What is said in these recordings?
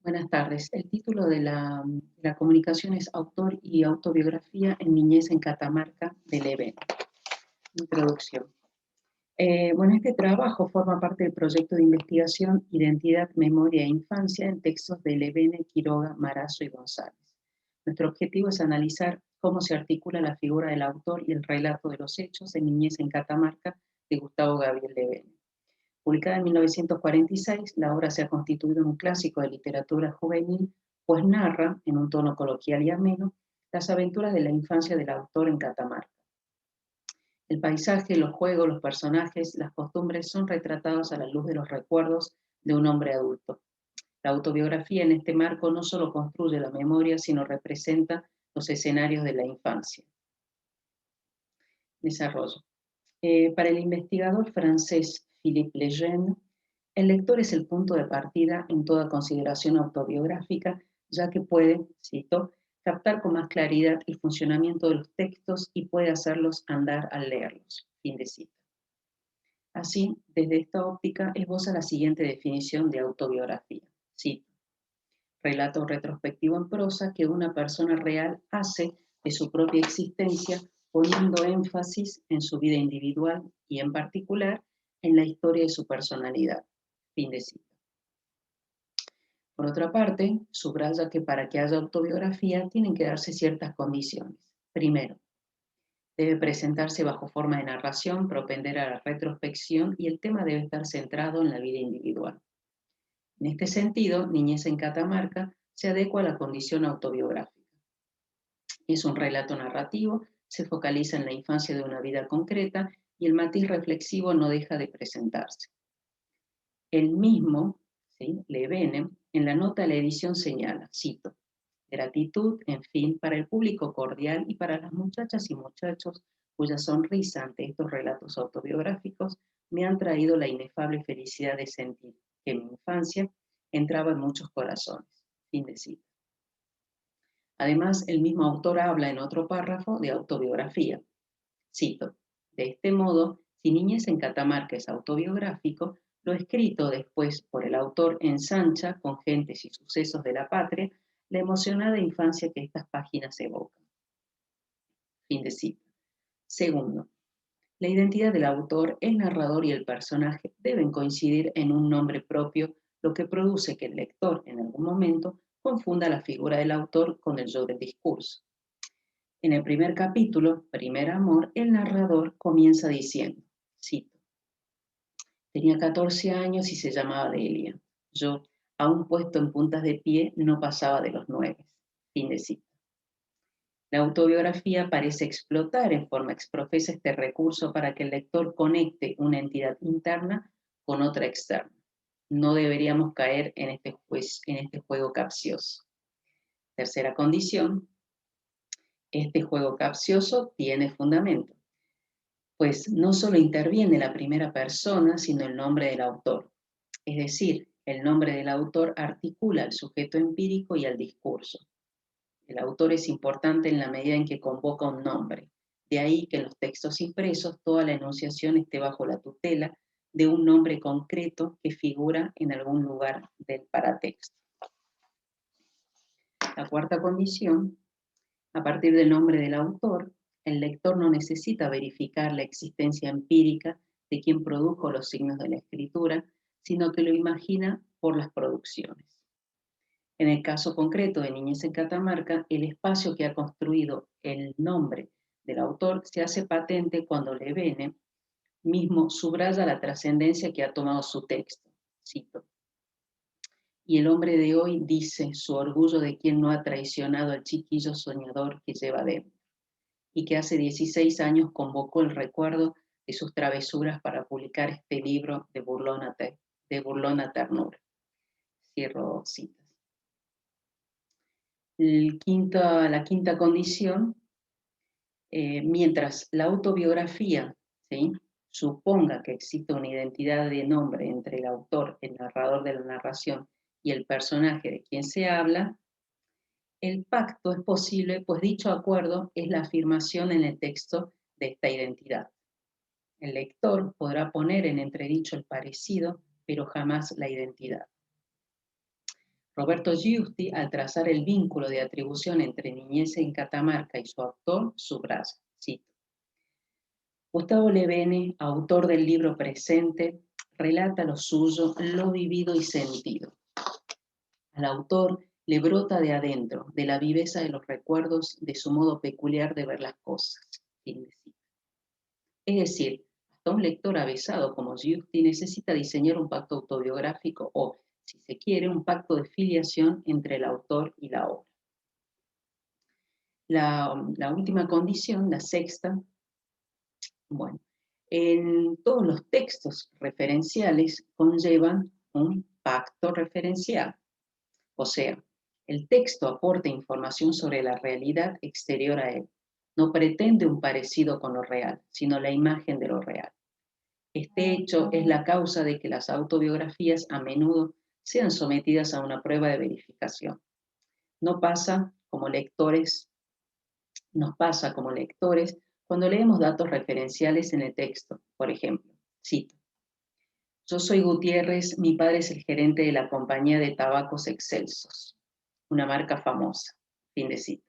Buenas tardes. El título de la comunicación es Autor y autobiografía en niñez en Catamarca de Leven. Introducción. Este trabajo forma parte del proyecto de investigación Identidad, Memoria e Infancia en textos de Levene, Quiroga, Marazo y González. Nuestro objetivo es analizar cómo se articula la figura del autor y el relato de los hechos en niñez en Catamarca de Gustavo Gabriel Levene. Publicada en 1946, la obra se ha constituido en un clásico de literatura juvenil, pues narra, en un tono coloquial y ameno, las aventuras de la infancia del autor en Catamarca. El paisaje, los juegos, los personajes, las costumbres son retratados a la luz de los recuerdos de un hombre adulto. La autobiografía en este marco no solo construye la memoria, sino representa los escenarios de la infancia. Desarrollo. Para el investigador francés Philippe Lejeune, el lector es el punto de partida en toda consideración autobiográfica, ya que puede, cito, captar con más claridad el funcionamiento de los textos y puede hacerlos andar al leerlos. Fin de cita. Así, desde esta óptica, esboza la siguiente definición de autobiografía. Cito: relato retrospectivo en prosa que una persona real hace de su propia existencia, poniendo énfasis en su vida individual y, en particular, en la historia de su personalidad. Fin de cita. Por otra parte, subraya que para que haya autobiografía tienen que darse ciertas condiciones. Primero, debe presentarse bajo forma de narración, propender a la retrospección y el tema debe estar centrado en la vida individual. En este sentido, Niñez en Catamarca se adecua a la condición autobiográfica. Es un relato narrativo, se focaliza en la infancia de una vida concreta y el matiz reflexivo no deja de presentarse. El mismo, ¿sí?, Levene, en la nota a la edición señala, cito: gratitud, en fin, para el público cordial y para las muchachas y muchachos cuya sonrisa ante estos relatos autobiográficos me han traído la inefable felicidad de sentir que mi infancia entraba en muchos corazones. Fin de cita. Además, el mismo autor habla en otro párrafo de autobiografía. Cito: de este modo, si Niñez en Catamarca es autobiográfico, lo escrito después por el autor ensancha con gentes y sucesos de la patria la emocionada infancia que estas páginas evocan. Fin de cita. Segundo, la identidad del autor, el narrador y el personaje deben coincidir en un nombre propio, lo que produce que el lector, en algún momento, confunda la figura del autor con el yo del discurso. En el primer capítulo, Primer Amor, el narrador comienza diciendo, cito: tenía 14 años y se llamaba Delia. Yo, aún puesto en puntas de pie, no pasaba de los 9. Fin de cita. La autobiografía parece explotar en forma exprofesa este recurso para que el lector conecte una entidad interna con otra externa. No deberíamos caer en este juego capcioso. Tercera condición: este juego capcioso tiene fundamento, pues no solo interviene la primera persona, sino el nombre del autor. Es decir, el nombre del autor articula al sujeto empírico y al discurso. El autor es importante en la medida en que convoca un nombre. De ahí que en los textos impresos toda la enunciación esté bajo la tutela de un nombre concreto que figura en algún lugar del paratexto. La cuarta condición: a partir del nombre del autor, el lector no necesita verificar la existencia empírica de quien produjo los signos de la escritura, sino que lo imagina por las producciones. En el caso concreto de Niñez en Catamarca, el espacio que ha construido el nombre del autor se hace patente cuando Levene mismo subraya la trascendencia que ha tomado su texto. Cito: y el hombre de hoy dice su orgullo de quien no ha traicionado al chiquillo soñador que lleva dentro, y que hace 16 años convocó el recuerdo de sus travesuras para publicar este libro de burlona ternura. Cierro citas. La quinta condición: mientras la autobiografía, ¿sí?, suponga que existe una identidad de nombre entre el autor, el narrador de la narración, y el personaje de quien se habla, el pacto es posible, pues dicho acuerdo es la afirmación en el texto de esta identidad. El lector podrá poner en entredicho el parecido, pero jamás la identidad. Roberto Giusti, al trazar el vínculo de atribución entre Niñez en Catamarca y su autor, subraya, cito: Gustavo Levene, autor del libro presente, relata lo suyo, lo vivido y sentido. Al autor le brota de adentro, de la viveza de los recuerdos, de su modo peculiar de ver las cosas. Fin de cita. Es decir, hasta un lector avesado como Giusti necesita diseñar un pacto autobiográfico o, si se quiere, un pacto de filiación entre el autor y la obra. La última condición, la sexta, bueno, en todos los textos referenciales conllevan un pacto referencial. O sea, el texto aporta información sobre la realidad exterior a él. No pretende un parecido con lo real, sino la imagen de lo real. Este hecho es la causa de que las autobiografías a menudo sean sometidas a una prueba de verificación. No pasa como lectores, Nos pasa como lectores cuando leemos datos referenciales en el texto. Por ejemplo, cito: Yo soy Gutiérrez, mi padre es el gerente de la compañía de tabacos Excelsos, una marca famosa. Fin de cita.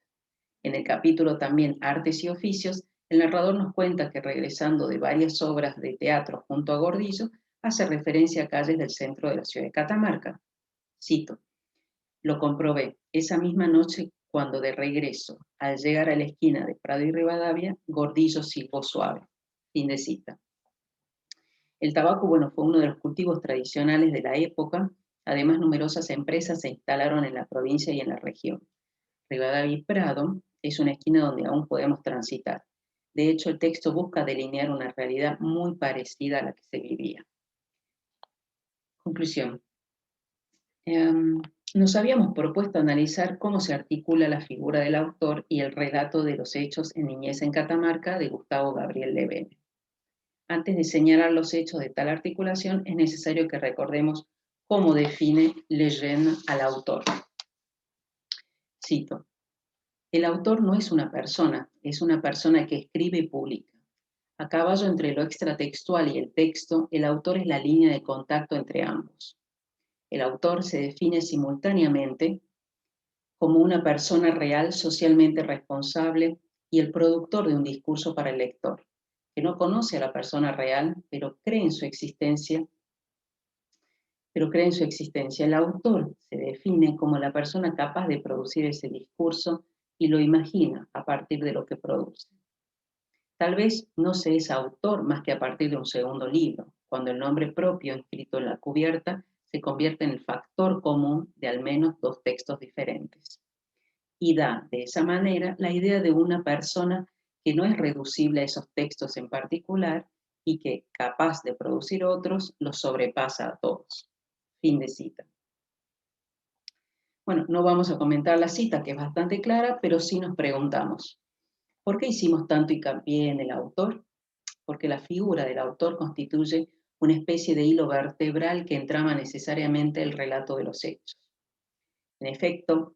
En el capítulo también Artes y Oficios, el narrador nos cuenta que regresando de varias obras de teatro junto a Gordillo, hace referencia a calles del centro de la ciudad de Catamarca. Cito: Lo comprobé esa misma noche cuando de regreso, al llegar a la esquina de Prado y Rivadavia, Gordillo silbó suave. Fin de cita. El tabaco, bueno, fue uno de los cultivos tradicionales de la época. Además, numerosas empresas se instalaron en la provincia y en la región. Rivadavia y Prado es una esquina donde aún podemos transitar. De hecho, el texto busca delinear una realidad muy parecida a la que se vivía. Conclusión. Nos habíamos propuesto analizar cómo se articula la figura del autor y el relato de los hechos en Niñez en Catamarca de Gustavo Gabriel Levene. Antes de señalar los hechos de tal articulación, es necesario que recordemos cómo define Lejeune al autor. Cito: El autor no es una persona que escribe y publica. A caballo entre lo extratextual y el texto, el autor es la línea de contacto entre ambos. El autor se define simultáneamente como una persona real socialmente responsable y el productor de un discurso para el lector, que no conoce a la persona real, pero cree en su existencia. El autor se define como la persona capaz de producir ese discurso y lo imagina a partir de lo que produce. Tal vez no se es autor más que a partir de un segundo libro, cuando el nombre propio inscrito en la cubierta se convierte en el factor común de al menos dos textos diferentes. Y da, de esa manera, la idea de una persona que no es reducible a esos textos en particular y que, capaz de producir otros, los sobrepasa a todos. Fin de cita. Bueno, no vamos a comentar la cita, que es bastante clara, pero sí nos preguntamos, ¿por qué hicimos tanto hincapié en el autor? Porque la figura del autor constituye una especie de hilo vertebral que entrama necesariamente el relato de los hechos. En efecto,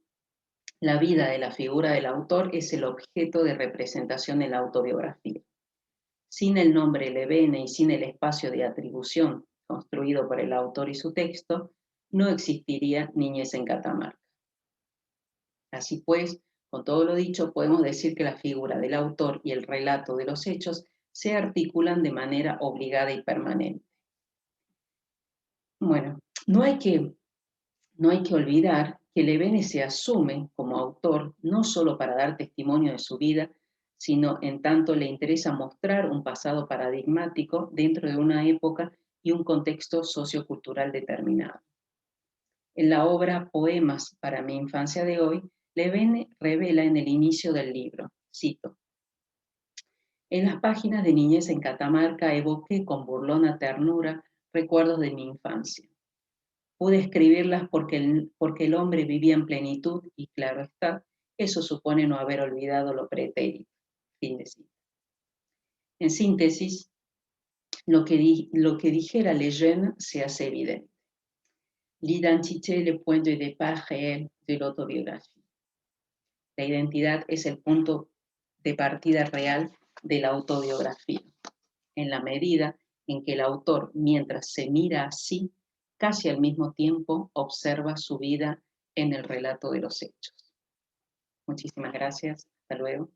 la vida de la figura del autor es el objeto de representación en la autobiografía. Sin el nombre Levene y sin el espacio de atribución construido por el autor y su texto, no existiría Niñez en Catamarca. Así pues, con todo lo dicho, podemos decir que la figura del autor y el relato de los hechos se articulan de manera obligada y permanente. Bueno, no hay que olvidar que Levene se asume como autor no solo para dar testimonio de su vida, sino en tanto le interesa mostrar un pasado paradigmático dentro de una época y un contexto sociocultural determinado. En la obra Poemas para mi infancia de hoy, Levene revela en el inicio del libro, cito: En las páginas de Niñez en Catamarca evoqué con burlona ternura recuerdos de mi infancia. Pude escribirlas porque el hombre vivía en plenitud y, claro está, eso supone no haber olvidado lo pretérito. Fin de cita. En síntesis, lo que dijera Lejeune se hace evidente. L'identité, le point de départ réel de l'autobiographie. La identidad es el punto de partida real de la autobiografía, en la medida en que el autor, mientras se mira a sí, casi al mismo tiempo observa su vida en el relato de los hechos. Muchísimas gracias. Hasta luego.